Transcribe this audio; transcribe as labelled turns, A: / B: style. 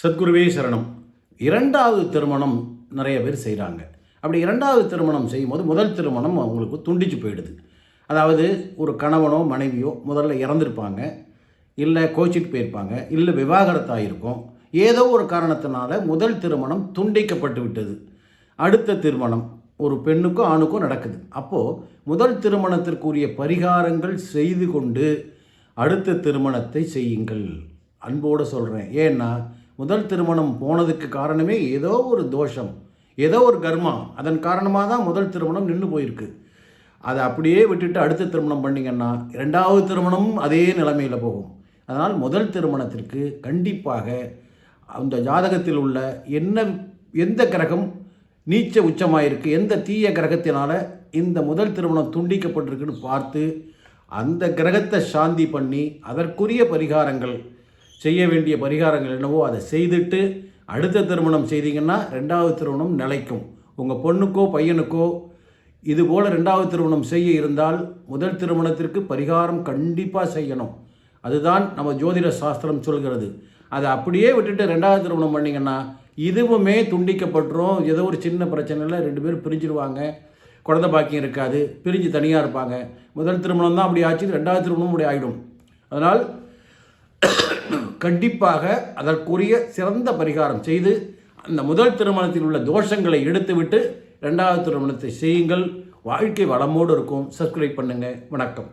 A: சத்குருவே சரணம். இரண்டாவது திருமணம் நிறைய பேர் செய்கிறாங்க. அப்படி இரண்டாவது திருமணம் செய்யும்போது முதல் திருமணம் அவங்களுக்கு துண்டிச்சு போயிடுது. அதாவது ஒரு கணவனோ மனைவியோ முதல்ல இறந்துருப்பாங்க, இல்லை கோச்சிட்டு போயிருப்பாங்க, இல்லை விவாகரத்தாக இருக்கும். ஏதோ ஒரு காரணத்தினால முதல் திருமணம் துண்டிக்கப்பட்டு விட்டது. அடுத்த திருமணம் ஒரு பெண்ணுக்கும் ஆணுக்கும் நடக்குது. அப்போது முதல் திருமணத்திற்குரிய பரிகாரங்கள் செய்து கொண்டு அடுத்த திருமணத்தை செய்யுங்கள். அன்போடு சொல்கிறேன். ஏன்னா முதல் திருமணம் போனதுக்கு காரணமே ஏதோ ஒரு தோஷம், ஏதோ ஒரு கர்மா. அதன் காரணமாக தான் முதல் திருமணம் நின்று போயிருக்கு. அதை அப்படியே விட்டுட்டு அடுத்த திருமணம் பண்ணிங்கன்னா இரண்டாவது திருமணமும் அதே நிலைமையில் போகும். அதனால் முதல் திருமணத்திற்கு கண்டிப்பாக அந்த ஜாதகத்தில் உள்ள எந்த கிரகம் நீச்ச உச்சமாக இருக்குது, எந்த தீய கிரகத்தினால் இந்த முதல் திருமணம் துண்டிக்கப்பட்டிருக்குன்னு பார்த்து அந்த கிரகத்தை சாந்தி பண்ணி அதற்குரிய பரிகாரங்கள் செய்ய வேண்டிய பரிகாரங்கள் என்னவோ அதை செய்துட்டு அடுத்த திருமணம் செய்தீங்கன்னா ரெண்டாவது திருமணம் நிலைக்கும். உங்கள் பொண்ணுக்கோ பையனுக்கோ இதுபோல் ரெண்டாவது திருமணம் செய்ய இருந்தால் முதல் திருமணத்திற்கு பரிகாரம் கண்டிப்பாக செய்யணும். அதுதான் நம்ம ஜோதிட சாஸ்திரம் சொல்கிறது. அதை அப்படியே விட்டுட்டு ரெண்டாவது திருமணம் பண்ணிங்கன்னா இதுவுமே துண்டிக்கப்பட்டுரும். ஏதோ ஒரு சின்ன பிரச்சனையில் ரெண்டு பேரும் பிரிஞ்சிருவாங்க, குழந்தை பாக்கியம் இருக்காது, பிரிஞ்சு தனியாக இருப்பாங்க. முதல் திருமணம் தான் அப்படி ஆச்சு, ரெண்டாவது திருமணம் அப்படி ஆகிடும். அதனால் கண்டிப்பாக அதற்குரிய சிறந்த பரிகாரம் செய்து அந்த முதல் திருமணத்தில் உள்ள தோஷங்களை எடுத்துவிட்டு ரெண்டாவது திருமணத்தை செய்யுங்கள். வாழ்க்கை வளமோடு இருக்கும். சப்ஸ்கிரைப் பண்ணுங்கள். வணக்கம்.